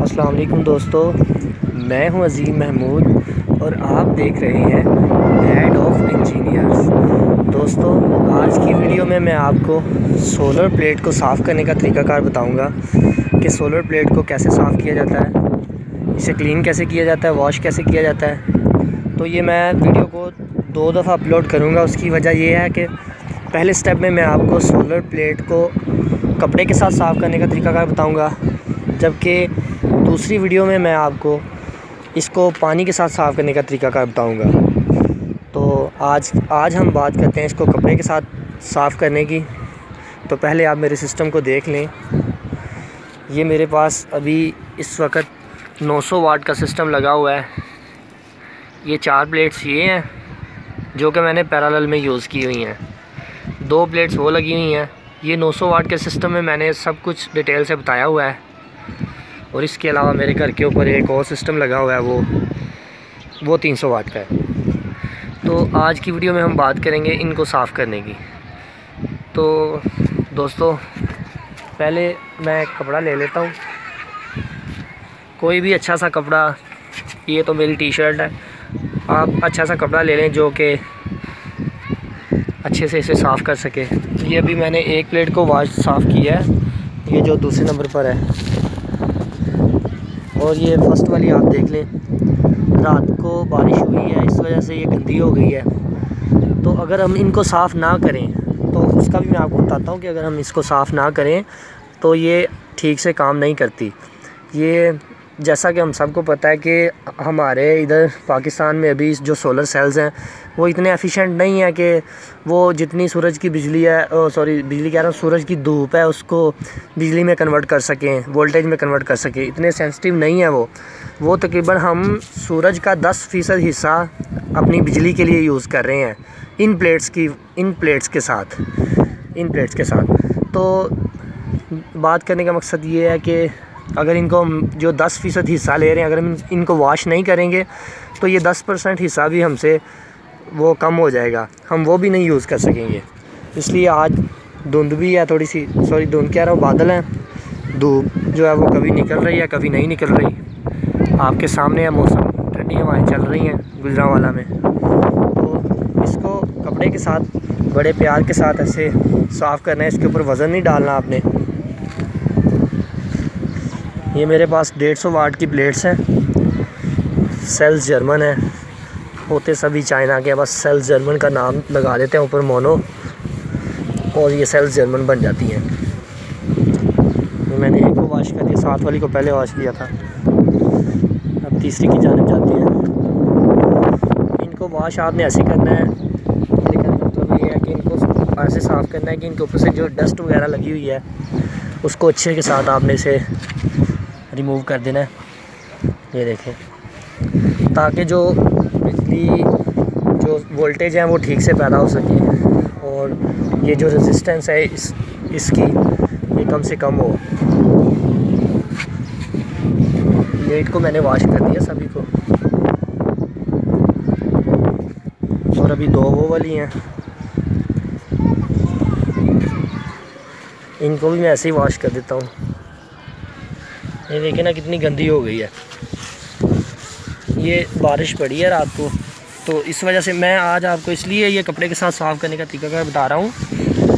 अस्सलाम वालेकुम दोस्तों, मैं हूं अज़ीम महमूद और आप देख रहे हैं डैड ऑफ इंजीनियर्स। दोस्तों, आज की वीडियो में मैं आपको सोलर प्लेट को साफ़ करने का तरीक़ाकार बताऊंगा कि सोलर प्लेट को कैसे साफ़ किया जाता है, इसे क्लीन कैसे किया जाता है, वॉश कैसे किया जाता है। तो ये मैं वीडियो को 2 दफ़ा अपलोड करूँगा। उसकी वजह ये है कि पहले स्टेप में मैं आपको सोलर प्लेट को कपड़े के साथ साफ़ करने का तरीक़ाकार बताऊँगा, जबकि दूसरी वीडियो में मैं आपको इसको पानी के साथ साफ़ करने का तरीक़ाकार बताऊंगा। तो आज हम बात करते हैं इसको कपड़े के साथ साफ़ करने की। तो पहले आप मेरे सिस्टम को देख लें। ये मेरे पास अभी इस वक्त 900 वाट का सिस्टम लगा हुआ है। ये 4 प्लेट्स ये हैं जो कि मैंने पैरेलल में यूज़ की हुई हैं, 2 प्लेट्स वो लगी हुई हैं। ये 900 वाट के सिस्टम में मैंने सब कुछ डिटेल से बताया हुआ है। और इसके अलावा मेरे घर के ऊपर एक और सिस्टम लगा हुआ है, वो 300 वाट का है। तो आज की वीडियो में हम बात करेंगे इनको साफ़ करने की। तो दोस्तों, पहले मैं कपड़ा ले लेता हूँ, कोई भी अच्छा सा कपड़ा। ये तो मेरी टी शर्ट है, आप अच्छा सा कपड़ा ले लें जो कि अच्छे से इसे साफ़ कर सके। ये अभी मैंने एक प्लेट को साफ़ किया है, ये जो दूसरे नंबर पर है। और ये फर्स्ट वाली आप देख लें, रात को बारिश हुई है, इस वजह से ये गंदी हो गई है। तो अगर हम इनको साफ़ ना करें, तो उसका भी मैं आपको बताता हूँ कि अगर हम इसको साफ़ ना करें तो ये ठीक से काम नहीं करती। ये जैसा कि हम सबको पता है कि हमारे इधर पाकिस्तान में अभी जो सोलर सेल्स हैं वो इतने एफिशिएंट नहीं है कि वो जितनी सूरज की बिजली है, बिजली कह रहा हूँ, सूरज की धूप है, उसको बिजली में कन्वर्ट कर सकें, वोल्टेज में कन्वर्ट कर सकें। इतने सेंसिटिव नहीं है वो तकरीबन हम सूरज का 10% हिस्सा अपनी बिजली के लिए यूज़ कर रहे हैं इन प्लेट्स के साथ। तो बात करने का मकसद ये है कि अगर इनको हम जो 10% हिस्सा ले रहे हैं, अगर हम इनको वॉश नहीं करेंगे तो ये 10% हिस्सा भी हमसे वो कम हो जाएगा, हम वो भी नहीं यूज़ कर सकेंगे। इसलिए आज धुंध भी है थोड़ी सी, धुंध कह रहा हूँ, बादल हैं, धूप जो है वो कभी निकल रही है कभी नहीं निकल रही। आपके सामने है मौसम, ठंडी हवाएं चल रही हैं गुजरांवाला में। तो इसको कपड़े के साथ बड़े प्यार के साथ ऐसे साफ़ करना है। इसके ऊपर वज़न नहीं डालना आपने। ये मेरे पास 150 वाट की प्लेट्स हैं, सेल्स जर्मन है, होते सभी चाइना के, बस सेल्स जर्मन का नाम लगा देते हैं ऊपर मोनो, और ये सेल्स जर्मन बन जाती हैं। तो मैंने एक को वॉश कर दिया, 7 वाली को पहले वॉश किया था, अब तीसरी की जानिब जाती हैं। इनको वॉश आपने ऐसे करना है, लेकिन मतलब ये है कि इनको ऐसे साफ़ करना है कि इनके ऊपर से जो डस्ट वगैरह लगी हुई है उसको अच्छे के साथ आपने इसे रिमूव कर देना है। ये देखें, ताकि जो बिजली जो वोल्टेज है वो ठीक से पैदा हो सके और ये जो रेजिस्टेंस है इसकी ये कम से कम हो। प्लेट को मैंने वॉश कर दिया सभी को, और अभी 2 वो वाली हैं, इनको भी मैं ऐसे ही वॉश कर देता हूँ। ये देखें ना कितनी गंदी हो गई है। ये बारिश पड़ी है रात को, तो इस वजह से मैं आज आपको इसलिए ये कपड़े के साथ साफ़ करने का तरीका बता रहा हूँ,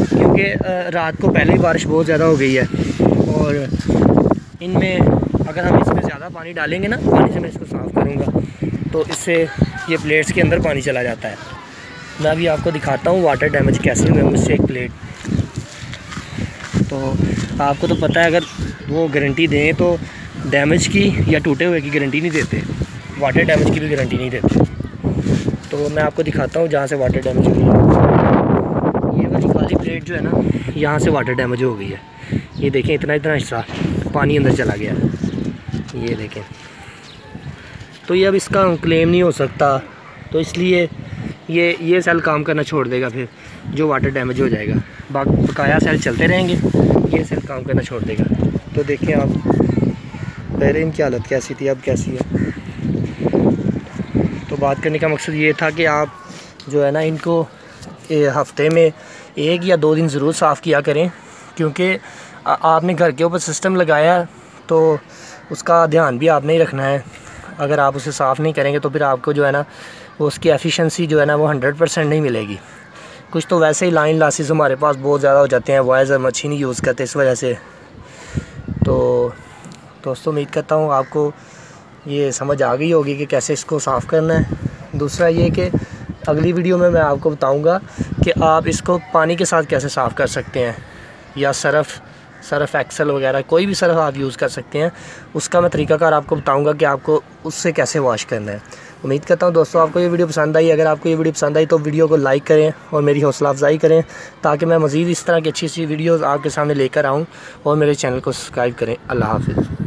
क्योंकि रात को पहले ही बारिश बहुत ज़्यादा हो गई है। और इनमें अगर हम इसमें ज़्यादा पानी डालेंगे ना, पानी से मैं इसको साफ़ करूँगा तो इससे ये प्लेट्स के अंदर पानी चला जाता है। मैं अभी आपको दिखाता हूँ वाटर डैमेज कैसे हुए मुझसे एक प्लेट। तो आपको तो पता है, अगर वो गारंटी दें तो डैमेज की या टूटे हुए की गारंटी नहीं देते, वाटर डैमेज की भी गारंटी नहीं देते। तो मैं आपको दिखाता हूँ जहाँ से वाटर डैमेज हुई है। ये वाली खाली प्लेट जो है ना, यहाँ से वाटर डैमेज हो गई है। ये देखें, इतना हिस्सा पानी अंदर चला गया, ये देखें। तो ये अब इसका क्लेम नहीं हो सकता, तो इसलिए ये सेल काम करना छोड़ देगा, फिर जो वाटर डैमेज हो जाएगा। बकाया सेल चलते रहेंगे, ये सेल काम करना छोड़ देगा। तो देखें आप, पहले इनकी हालत कैसी थी, अब कैसी है। तो बात करने का मकसद ये था कि आप जो है ना, इनको हफ्ते में 1 या 2 दिन ज़रूर साफ़ किया करें, क्योंकि आपने घर के ऊपर सिस्टम लगाया तो उसका ध्यान भी आपने ही रखना है। अगर आप उसे साफ़ नहीं करेंगे तो फिर आपको जो है ना वो उसकी एफिशिएंसी जो है ना वो 100% नहीं मिलेगी। कुछ तो वैसे ही लाइन लॉसेस हमारे पास बहुत ज़्यादा हो जाते हैं, वॉयज़ हम अच्छी नहीं यूज़ करते इस वजह से। तो दोस्तों उम्मीद करता हूँ आपको ये समझ आ गई होगी कि कैसे इसको साफ़ करना है। दूसरा ये कि अगली वीडियो में मैं आपको बताऊँगा कि आप इसको पानी के साथ कैसे साफ़ कर सकते हैं, या सरफ़ एक्सेल वगैरह कोई भी सरफ़ आप यूज़ कर सकते हैं, उसका मैं तरीक़ाकार आपको बताऊंगा कि आपको उससे कैसे वॉश करना है। उम्मीद करता हूं दोस्तों आपको ये वीडियो पसंद आई। अगर आपको ये वीडियो पसंद आई तो वीडियो को लाइक करें और मेरी हौसला अफजाई करें, ताकि मैं मज़ीद इस तरह की अच्छी वीडियोज़ आपके सामने लेकर आऊँ, और मेरे चैनल को सब्सक्राइब करें। अल्लाह हाफ़िज़।